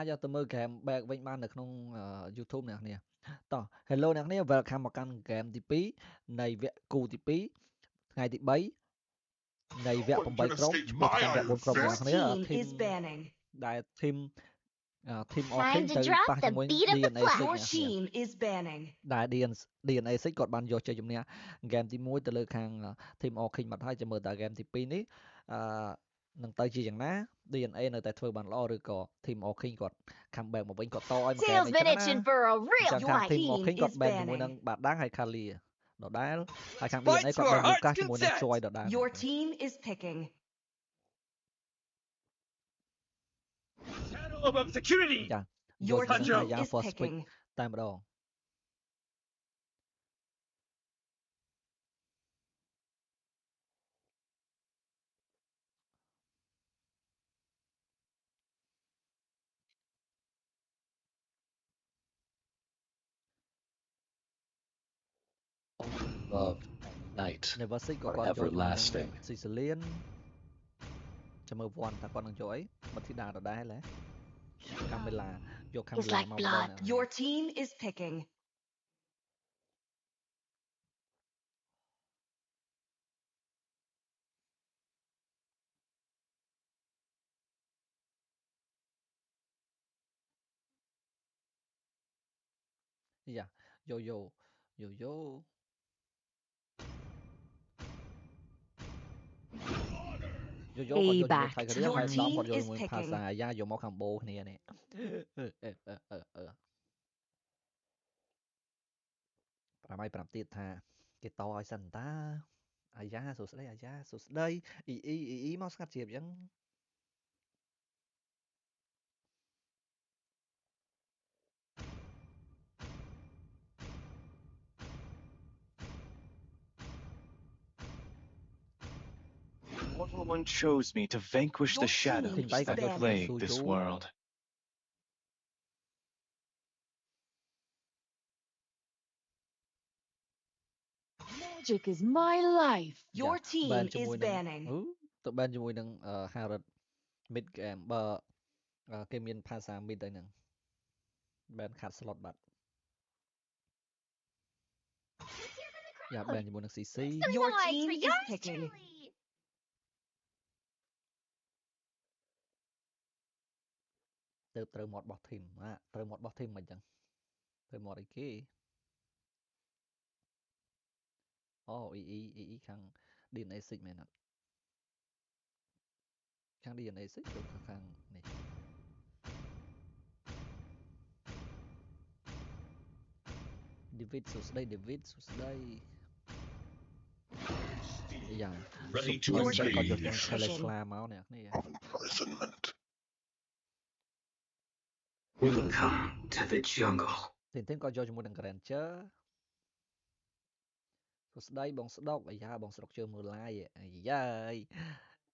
អាចទៅមើល game back វិញបាននៅក្នុង YouTube អ្នកនាងតោះ Hello អ្នកនាង welcome មកកាន់ game ទី 2 នៃវគ្គគូទី 2 ថ្ងៃទី 3 នៃវគ្គ 8 ក្រុមឈ្មោះតាមវគ្គ 4 ក្រុមអ្នកនាង team ដែល team Orking ទៅប៉ះជាមួយ DNA 6 ដែល DNA 6គាត់បានយកជ័យជំនះ game ទី 1 ទៅលើខាង team Orking បាត់ហើយចាំមើលតើ game ទី 2 នេះនឹងទៅជាយ៉ាងណា DNA នៅតែធ្វើបានល្អឬក៏ team Orking គាត់ comeback មកវិញគាត់តឲ្យមួយ game អីចឹងណាចាំខាង team Orking គាត់ ban ជាមួយនឹងបាដាំងហើយ Kali ដដែលហើយខាង DNA គាត់ ban កាសជាមួយនឹង Joy ដដែល Your team is picking Shadow of obscurity. ចា Your Joy team Aya is for speed picking តែម្ដង Love night Never Six ក៏ are គាត់ចូល everlasting. Sicilian ចាំមើល One តើគាត់នឹងចូលអីបាត់ធីតាដដែលហ៎ Camilla យក Camilla មកម្ដង Your team is pickingយ៉ាយោយោយោយោយោយោគាត់យកជាមួយថៃកូរ៉េហើយសំគាត់យកជាមួយភាសាយ៉ាយកមកខាងបូគ្នានេះប្រាប់ឲ្យប្រាប់ទៀតថាគេតឲ្យសិនតាអាយ៉ាសួស្ដីអាយ៉ាសួស្ដីអ៊ីមកស្ងាត់ជ្រាបអញ្ចឹង Mortal One chose me to vanquish the shadows that plague this world. Magic is my life. Your team is banning ទៅ ban ជាមួយនឹង Harrod mid game បើគេមានភាសា mid ទៅហ្នឹង ban ខាត់ slot បាត់យ៉ា ban ជាមួយនឹង CC Your team is picking ទៅត្រូវមាត់បោះ team ត្រូវមាត់បោះ team មិនអញ្ចឹងត្រូវមាត់អីគេអូ EE ខាង DNA 6មែនអត់ខាង DNA 6ទៅខាងនេះ David សួស្ដី David សួស្ដីយ៉ា Ready to គាត់យក engage. Tesla មកអ្នកនេះ Imprisonment. Welcome to the jungle. ទីគាត់យកជាមួយនឹង Granger សួស្ដីបងស្ដុកអាយ៉ាបងស្ដុកជើងមើល live អាយ៉ា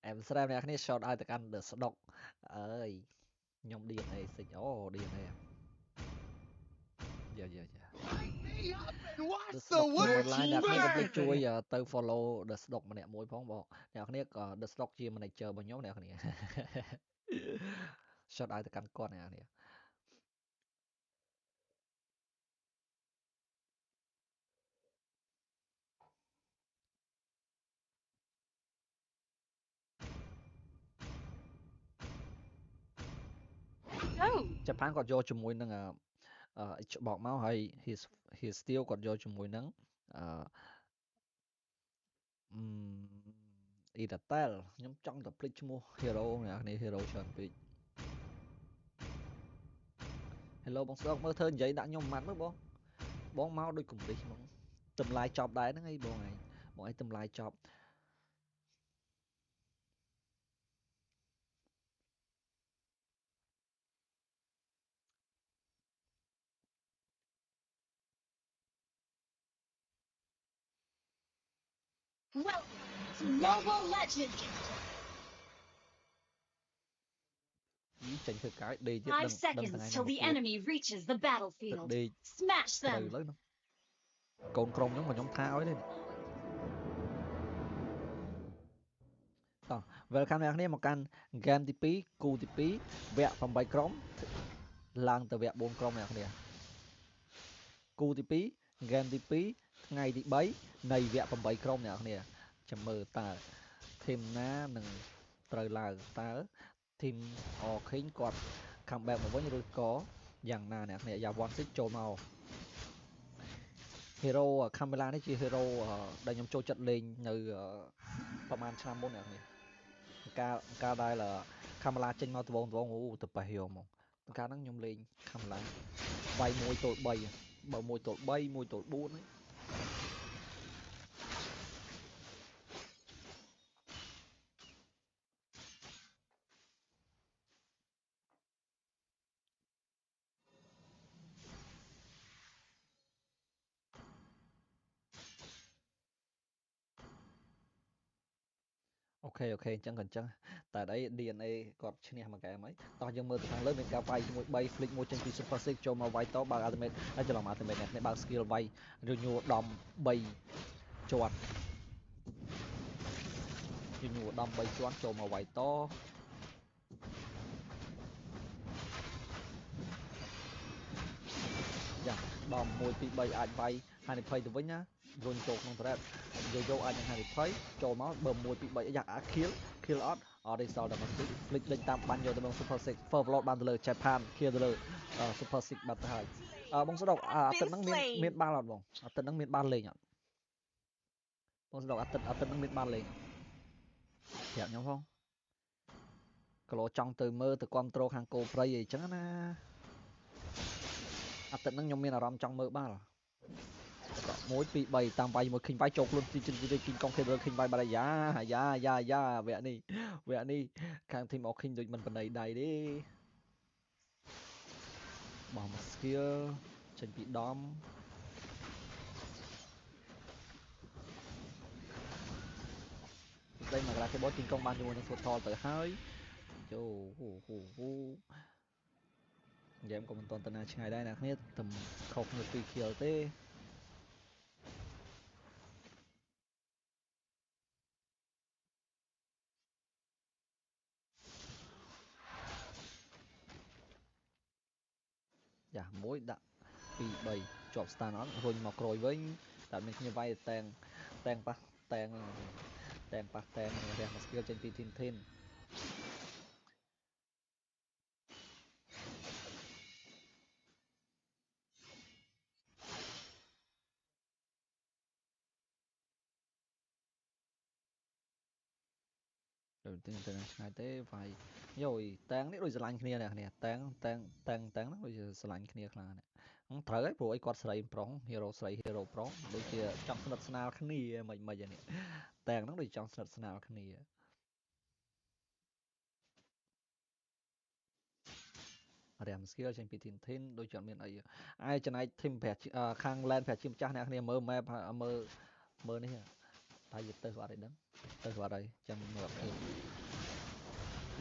អែមស្រាមអ្នកនេះ short ឲ្យទៅកាន់ The ស្ដុកអើយខ្ញុំ DNA 6អូ DNA យ៉ា Watch the word ឡាយអ្នកនេះក៏ជួយទៅ follow The ស្ដុកម្នាក់មួយផងបងអ្នកនេះក៏ The ស្ដុកជា manager របស់ខ្ញុំអ្នកនេះ short ឲ្យទៅកាន់គាត់អ្នកនេះ Japan គាត់យកជាមួយនឹងច្បោកមកហើយ his steel គាត់យកជាមួយនឹងItatel ខ្ញុំចង់តែភ្លេចឈ្មោះ hero អ្នកនេះ hero ច្រើនពេក Hello បងស្ដុកមើលធ្វើនិយាយដាក់ខ្ញុំម៉ាត់មើលបងមកដូចកំរិះហ្មងតម្លាយចប់ដែរហ្នឹងអីបងឯងតម្លាយចប់ Welcome to Mobile Legends. ចេញធ្វើកាយដេកទៀត 5 seconds till the enemy reaches the battlefield. Smash ទៅ them. លើនោះកូនក្រុមខ្ញុំថាឲ្យទេតោះ welcome អ្នកនាងមកកាន់ game ទី 2 គូទី 2 វគ្គ 8 ក្រុម ឡើងទៅវគ្គ4ក្រុមអ្នកគ្នាគូទី2 game ទី2ថ្ងៃទី3នៃវគ្គ8ក្រុមអ្នកគ្នាចាំមើលតើធីមណានឹងត្រូវឡើងតើធីមអខេងគាត់ comeback មកវិញឬក៏យ៉ាងណាអ្នកគ្នាយ៉ាវ៉ាន់ស៊ីចូលមក hero Camilla នេះជា hero ដែលខ្ញុំចូលចិត្តលេងនៅប្រហែលឆ្នាំមុនអ្នកនេះកាលដែល Camilla ចេញមកត្បូងអូទៅប៉ះ hero មកកាលហ្នឹងខ្ញុំលេង Camilla វាយ1ទល់3បើ1ទល់3 1ទល់4ហ្នឹងអូខេអញ្ចឹងក៏អញ្ចឹងតែអី DNA គាត់ឈ្នះមួយហ្គេមហើយតោះយើងមើលទៅខាងលើមានការវាយជាមួយ3 flick មួយចេញពី Super Six ចូលមកវាយតបើក Ultimate ហើយច្រឡំ Ultimate នេះបើក skill វាយរញួរដំ3ជាន់រញួរដំ3ជាន់ចូលមកវាយតយ៉ាដំ1 2 3អាចវាយហានិភ័យទៅវិញណារុញចូលក្នុង thread យកអាចនឹងហានិភ័យចូលមកបើ1 2 3យ៉ាអា kill អត់ទេសល់តែ flick ដេញតាមបាញ់យកទៅក្នុង Super Six Overload បានទៅលើ Japan kill ទៅលើ Super Six បាត់ទៅហើយបងស្ដុកអាទិត្យហ្នឹងមានបាល់អត់បងអាទិត្យហ្នឹងមានបាល់លេងអត់បងស្ដុកអាទិត្យហ្នឹងមានបាល់លេងប្រាប់ខ្ញុំផងគីឡូចង់ទៅមើលទៅគ្រប់ត្រូលខាងគោព្រៃអីចឹងណាអាទិត្យហ្នឹងខ្ញុំមានអារម្មណ៍ចង់មើលបាល់1 2 3តាមវាយមួយឃើញវាយចូលខ្លួនទីគីងកុងគេលើឃើញវាយបាត់យ៉ាវគ្គនេះខាងធីមអខេងដូចមិនបណៃដៃទេបោះមក skill ចេញពីដំស្ដីមករាគេបោះទីកុងបានជាមួយនឹង total ទៅហើយចូលហ្គេមក៏មិនទាន់ទៅណាឆ្ងាយដែរអ្នកគ្នាតែខុសគ្នា2 kill ទេយ៉ាមួយដាក់2 3ជាប់ stand អត់រុញមកក្រួយវិញតែមានគ្នាវាយតែងប៉ះតែងរះមក skill ចេញពី Tin ទៅឆ្ងាយទេវាយយោយតាំងនេះដូចស្រឡាញ់គ្នាអ្នកគ្នាតាំងហ្នឹងដូចស្រឡាញ់គ្នាខ្លាំងណាស់ត្រូវហើយព្រោះអីគាត់ស្រីប្រុស hero ស្រី hero ប្រុសដូចជាចង់ស្និទ្ធស្នាលគ្នាមិននេះតាំងហ្នឹងដូចចង់ស្និទ្ធស្នាលគ្នារះ skill ចេញពី Tin ដូចជាអត់មានអីឯចំណែក team ខាង land ប្រាជាម្ចាស់អ្នកគ្នាមើល map មើលនេះតែយទៅអត់ឲ្យដឹងទៅអត់ហើយចាំមើល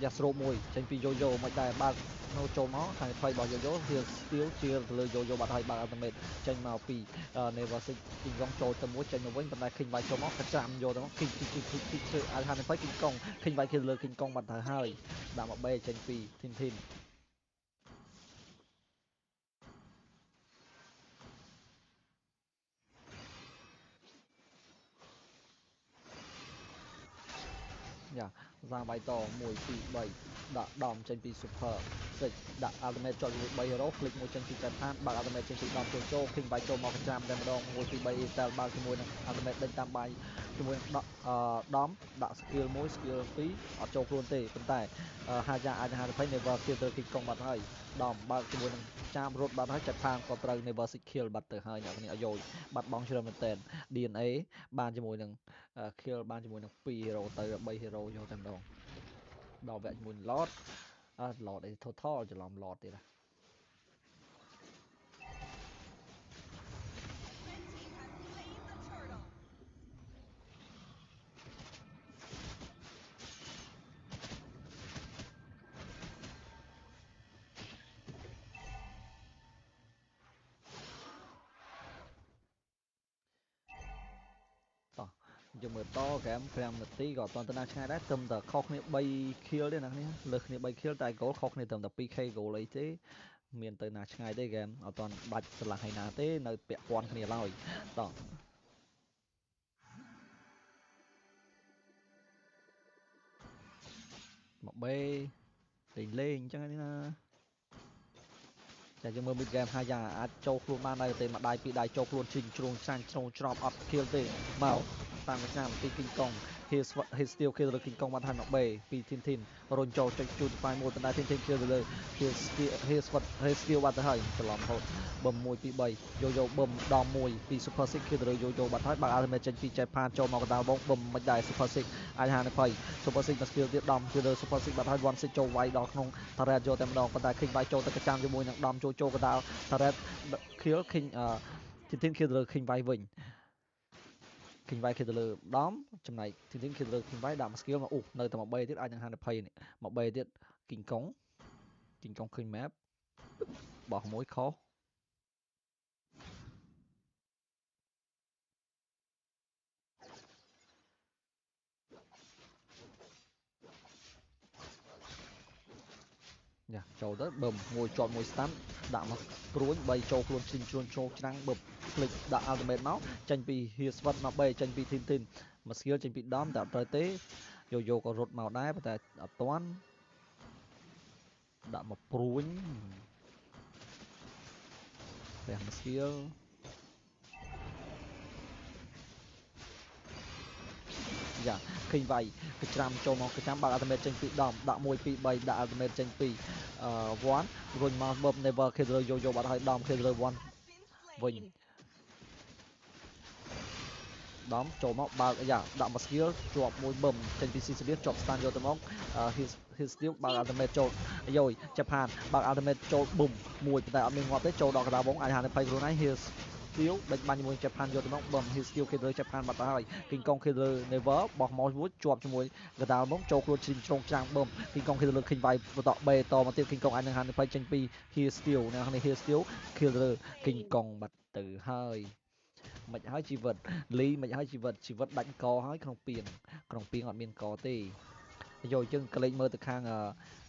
យ៉ាស្រូបមួយចេញពីយោយោមិនដែរបើកនៅចូលមកខាងថ្មីរបស់យោយោវាស្ទៀលជាទៅលើយោយោបាត់ហើយបើក ultimate ចេញមកពី Neversik គីងកុងចូលទៅមួយចេញមកវិញប៉ុន្តែឃើញវាយចូលមកក៏ចាំយកទៅមកគីធ្វើឲ្យហានិភ័យគីងកុងឃើញវាយគេលើគីងកុងបាត់ទៅហើយដាក់មក3ចេញពី Tinយ៉ាសាវាយត1 2 3ដាក់ដំចេញពី Super Six ដាក់ Ultimate ចូលជាមួយ3 hero flick មួយចេញពី Japan បើក Ultimate ចេញពីដំចូលឃើញវាយចូលមកចាំតែម្ដង1 2 3 Etel បើកជាមួយនឹង Ultimate ដេញតាមបាយជាមួយដំដាក់ skill 1 skill 2អត់ចូលខ្លួនទេប៉ុន្តែហាយ៉ាអាចហានិភ័យ Never kill ទៅគីកុងបាត់ហើយដំបើកជាមួយនឹងចាំរត់បាត់ហើយ Japan ក៏ត្រូវ Never kill បាត់ទៅហើយអ្នកនេះអាយ៉យបាត់បង់ច្រើនមែនតើ DNA បានជាមួយនឹង kill បានជាមួយនឹង2 hero ទៅ3 hero យកតែម្ដងដល់វគ្គជាមួយ Lord Lord អី total ច្រឡំ Lord ទៀតយកមើលតហ្គេម5នាទីក៏អត់ទាន់ទៅណាឆ្ងាយដែរត្រឹមតែខុសគ្នា3 kill ទេណាគ្នាលើសគ្នា3 kill តែ goal ខុសគ្នាត្រឹមតែ 2k goal អីទេ មានទៅណាឆ្ងាយទេហ្គេមអត់ទាន់បាច់ឆ្លាស់ហើយណាទេនៅពាក់ព័ន្ធគ្នាឡើយតោះមកបេលេងអញ្ចឹងណាចាយើងមើល mid game ហើយយ៉ាអាចចូលខ្លួនបានដែរទេមួយដៃពីរដៃចូលខ្លួនជ្រីងជ្រងឆ្រាញ់ជ្រងច្របអត់ kill ទេមកតាមឆ្នាំពីគីងកុង his steel kill លើគីងកុងបាត់ហើយមកបេពីធីនរុញចូលចុចជួនស្វាយមួយប៉ុន្តែធីន kill ទៅលើ his steel បាត់ទៅហើយច្រឡំរហូតបឹម1 2 3យោបឹមដំ1ពី super 6 kill ទៅលើយោបាត់ហើយបើ ultimate ចេញពីចែកផានចូលមកកណ្ដាលបងបឹមមិនដែរ super 6អាចហានភ័យ super 6មក skill ទៀតដំទៅលើ super 6បាត់ហើយ one 6ចូលវាយដល់ក្នុង turret យកតែម្ដងប៉ុន្តែ King វាយចូលទៅកចាំជាមួយនឹងដំចូលកណ្ដាល turret kill King ធីន kill ទៅលើ King វាយវិញ King វាយ kill ទៅលើដំចំណែកធីន kill ទៅលើ King វាយដាក់ skill មកនៅតែមក3ទៀតអាចនឹងហានភ័យនេះមក3ទៀត King កុងឃើញ map បោះមួយខុសយ៉ាចូលទៅបឹមមួយជាប់មួយស្តាន់ដាក់មកព្រួញ3ចូលខ្លួនជ្រីងជ្រួញជ្រោកច្រាំងបឹមភ្លេចដាក់ ultimate មកចេញពី Here Sword មក3ចេញពី Tin មក skill ចេញពីដំតែអត់ត្រូវទេយោក៏រត់មកដែរប៉ុន្តែអត់ទាន់ដាក់មកព្រួញតែមក skill យ៉ាឃើញវាយកច្រាំចូលមកកចាំបើ ultimate ចេញពីដំដាក់1 2 3ដាក់ ultimate ចេញពី1រុញមកបឹម never kill យោបាត់ហើយដំ kill 1វិញដំចូលមកបើយ៉ាដាក់មក skill ជាប់មួយបឹមចេញពី CCB ជាប់ stand យកទៅមក his steel បើ ultimate ចូលយោចាប់ហានបើ ultimate ចូលប៊ុំមួយប៉ុន្តែអត់មានងាប់ទេចូលដល់កណ្ដាលវងអាចហានភ័យខ្លួនឯង his steel ដេញបាញ់ជាមួយចាប់ហានយកទៅមកបឹម his steel គេលើចាប់ហានបាត់ទៅហើយ King Kong គេលើ never បោះ mouse មួយជាប់ជាមួយកណ្ដាលវងចូលខ្លួនជ្រីងជ្រងច្រាំងបឹម King Kong គេលើ King វាយបន្តបេតមកទៀត King Kong អាចនឹងហានភ័យចេញពី his steel អ្នកនេះ his steel គេលើ King Kong បាត់ទៅហើយមិនហើយជីវិតលីមិនហើយជីវិតដាច់កហើយក្នុងពីងអត់មានកទេយកយើងក្លែងមើលទៅខាង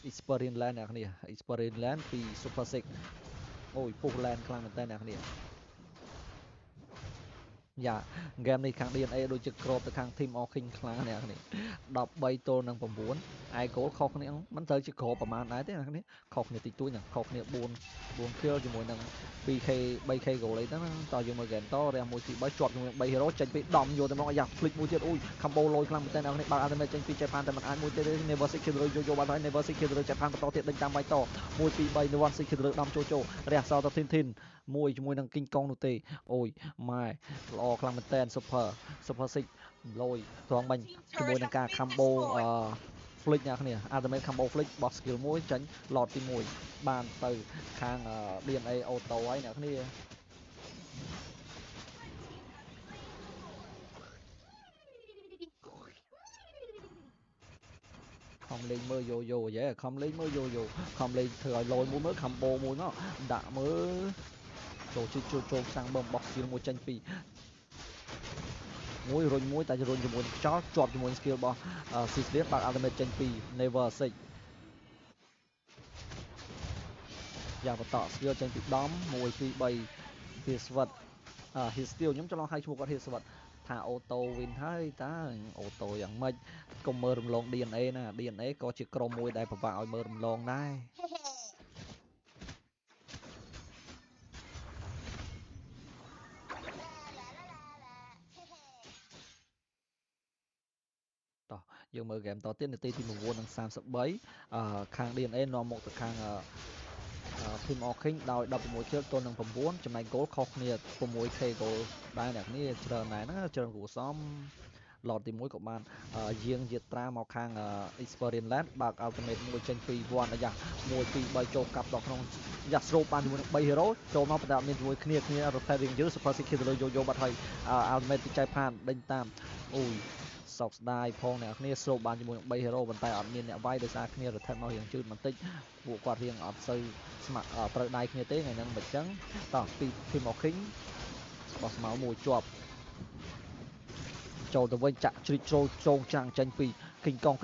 Experience Land អ្នកនេះ Experience Land ពី Super 6អូយពុះ Land ខ្លាំងមែនតើអ្នកនេះយ៉ាហ្គេមនេះខាង DNA ដូចជាក្របទៅខាង Team All King ខ្លាំងអ្នកនេះ13ទល់នឹង9ឯគោលខុសគ្នាមិនត្រូវជាក្របប្រហែលដែរទេអ្នកនេះខុសគ្នាតិចតួចខុសគ្នា4 kill ជាមួយនឹង 2k 3k គោលអីទៅតើយើងមើលហ្គេមតរះ1 2 3ជាប់ជាមួយ3 hero ចេញពីដំយកទៅមកអាយ៉ា flick មួយទៀតអូយ combo លយខ្លាំងមែនតើអ្នកនេះបើ ultimate ចេញពី Japan តែមិនអាចមួយទៀតទេ Never 6 kill យកបាត់ហើយ Never 6 kill Japan បន្តទៀតដេញតាមវាយត1 2 3 Never 6 kill ដំចូលរះសល់ទៅ Tin មួយជាមួយនឹង King Kong នោះទេអូយម៉ែល្អខ្លាំងមែនតើ Super 6 លយត្រង់បាញ់ជាមួយនឹងការ combo flick អ្នកគ្នា ultimate combo flick បោះ skill មួយចាញ់ lot ទី1បានទៅខាង DNA auto ហើយអ្នកគ្នាខំលេងមើលយោយេខំលេងមើលយោខំលេងធ្វើឲ្យលយមួយមើល combo មួយមកដាក់មើលចូលខាងបឹមបោះ skill មួយចេញពីមួយរុញមួយតែរុញជាមួយខ្យល់ជាប់ជាមួយ skill របស់ Sislian បើ ultimate ចេញពី Never 6យ៉ាងបន្ត skill ចេញពីដំ1 2 3 His Sword His Steel ខ្ញុំច្រឡំហៅឈ្មោះគាត់ His Sword ថា auto win ហើយតើ auto យ៉ាងម៉េចកុំមើលរំលង DNA ណា DNA ក៏ជាក្រុមមួយដែលពិបាកឲ្យមើលរំលងដែរយើងមើលហ្គេមតទៀតនាទីទី9:33ខាង DNA នាំមកទៅខាងTeam All King ដោយ16 kill ទល់នឹង9ចំណែក goal ខុសគ្នា 6k goal ដែរអ្នកនេះច្រើនដែរណាច្រើនគួរសម lot ទី1ក៏បានយាងយាត្រាមកខាង Experience Land បើក ultimate មួយចេញពី1អាយ៉ា1 2 3ចូលកាប់ដល់ក្នុងយ៉ាស្រូបបានជាមួយនឹង3 hero ចូលមកប៉ុន្តែអត់មានជាមួយគ្នា rotating យឺ super kill ទៅលើយោបាត់ហើយ ultimate ពីចៃផានដេញតាមអូយសោកស្ដាយផងអ្នកគ្នាស្រូបបានជាមួយនឹង3 hero ប៉ុន្តែអត់មានអ្នកវាយដោយសារគ្នា rotate មករៀងជឿនបន្តិចពួកគាត់រៀងអត់សូវស្ម័គ្រត្រូវដៃគ្នាទេថ្ងៃហ្នឹងមិនចឹងតោះពី Team All King បោះស្មៅមួយជាប់ចូលទៅវិញចាក់ជ្រីកជ្រោងច្រាំងចេញពី King Kong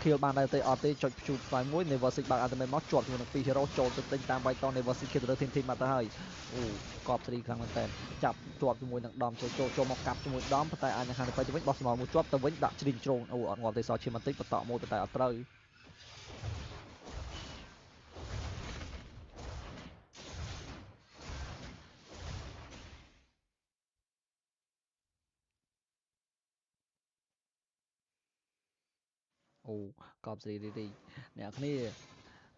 kill បានដែរទេអត់ទេចុច shoot ស្វ័យមួយ Never Six បើ ultimate មកជាប់ជាមួយនឹង2 hero ចូលទៅទិញតាម White Thorn Never Six គេទៅលើ team មកទៅហើយអូកប់3ខ្លាំងមែនតើចាប់ជាប់ជាមួយនឹងដំចូលមកកាប់ជាមួយដំប៉ុន្តែអាចនឹងហានទៅវិញបោះស្មោមួយជាប់ទៅវិញដាក់ជ្រីងជ្រងអូអត់ងាប់ទេសឈាមបន្តិចបន្តមួយប៉ុន្តែអត់ត្រូវអូកប់3រីអ្នកគ្នា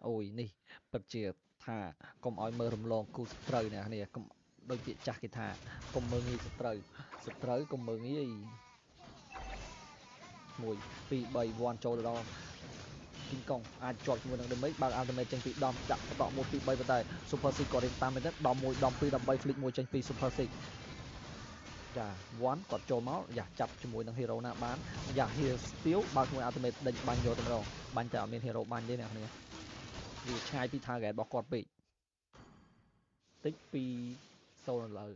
អូយនេះពិតជាថាកុំឲ្យមើលរំលងគូសត្រូវអ្នកគ្នាកុំដូចពាក្យចាស់គេថាកុំមើលងាយសត្រូវកុំមើលងាយ1 2 3 1ចូលដល់ King Kong អាចជាប់ជាមួយនឹង damage បើ ultimate ចេញពីដំដាក់បត1 2 3ប៉ុន្តែ Super Six ក៏រៀងតាមមែនទេដំ1ដំ2ដំ3 flick មួយចេញពី Super Six ចា1គាត់ចូលមកយ៉ាចាប់ជាមួយនឹង hero ណាបានយ៉ា heal steal បើជាមួយ ultimate ដេញបាញ់យកទៅម្ដងបាញ់តែអត់មាន hero បាញ់ទេអ្នកគ្នាវាឆ្ងាយពី target របស់គាត់ពេកតិចពី0លើ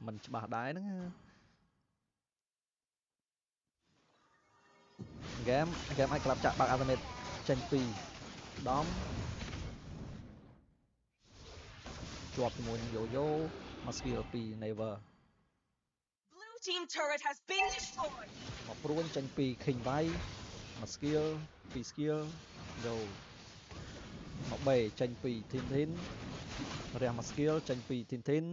មិនច្បាស់ដែរហ្នឹងហ្គេមអាចក្លាប់ចាក់បើក ultimate ចេញពីដំជាប់ជាមួយនឹង Yo-Yo មក skill ពី Never Blue team turret has been destroyed. មកព្រួញចេញពី King Vai មក skill ពី skill Yo មក B ចេញពី Tintin រះមក skill ចេញពី Tintin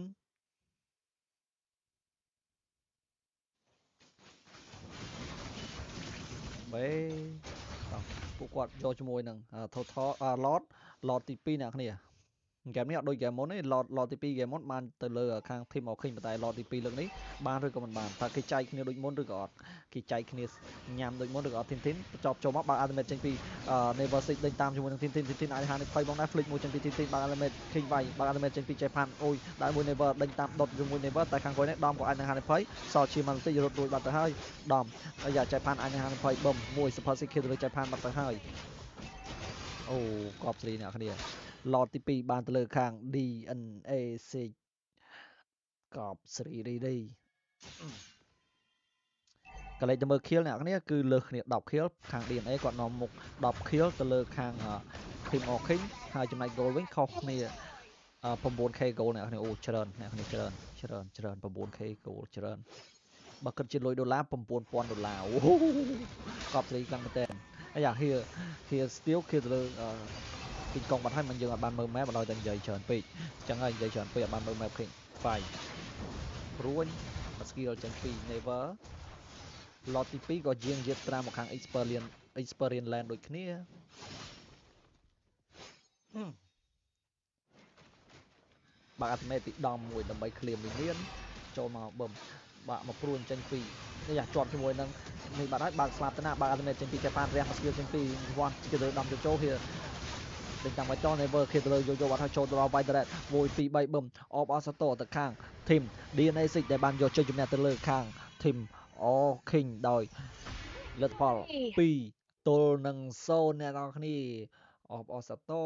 បែពួកគាត់យកជាមួយនឹង total lot ទី2អ្នកគ្នាហ្គេមនេះអត់ដូចហ្គេមមុនទេ lot ទី2ហ្គេមមុនបានទៅលើខាង team មកឃើញប៉ុន្តែ lot ទី2លើកនេះបានឬក៏មិនបានថាគេចែកគ្នាដូចមុនឬក៏អត់គេចែកគ្នាញ៉ាំដូចមុនឬក៏អត់ Tintin ចប់ចូលមកបើ ultimate ចេញពី Never Six ដេញតាមជាមួយនឹង Tintin អាចហាន20បងដែរ flick មួយចេញពី Tintin បើ ultimate King Vai បើ ultimate ចេញពី Japan អូយដែរមួយ Never ដេញតាមដុតជាមួយ Never តែខាងក្រោយនេះដំក៏អាចនឹងហាន20សល់ជាបន្តិចរត់រួចបាត់ទៅហើយដំហើយយ៉ា Japan អាចនឹងហាន20បំមួយ Super Six គេទៅលើ Japan បាត់ទៅហើយអូកប់3អ្នកគ្នាlot ទី2បានទៅលើខាង DNA 6កប់3រីកលេចទៅមើល kill អ្នកគ្នាគឺលើសគ្នា10 kill ខាង DNA គាត់នាំមុខ10 kill ទៅលើខាង Team King ហើយចំណែក goal វិញខុសគ្នា 9k goal អ្នកគ្នាអូច្រើនអ្នកគ្នាច្រើន 9k goal ច្រើនបើគិតជាលុយដុល្លារ $9,000 អូកប់3ខ្លាំងមែនតើអាយ៉ា here still គេទៅលើKing Kong បាត់ហើយមិនយើងអត់បានមើល map បើដោយតែនិយាយច្រើនពេកអញ្ចឹងហើយនិយាយច្រើនពេកអត់បានមើល map King Fight ព្រួញ skill ចេញពី Never lot ទី2ក៏យាងយាតត្រាមកខាង Experience Land ដូចគ្នាបើ ultimate ពីដំមួយដើម្បី clear មានចូលមកបឹមបាក់មកព្រួញចេញពីនេះយ៉ាជាប់ជាមួយនឹងនេះបាត់ហើយបើស្លាប់ទៅណាបើ ultimate ចេញពី Japan រះមក skill ចេញពី One គេទៅដំចូល here ដេញតាម White Thorn Never គេទៅលើ Yo-Yo បាត់ហើយចូលដល់ White Thread 1 2 3បឹម Off Asato ទៅខាង Team DNA 6ដែលបានយកជ័យជំនះទៅលើខាង Team King ដោយលទ្ធផល2ទល់នឹង0អ្នកនរគ្នា Off Asato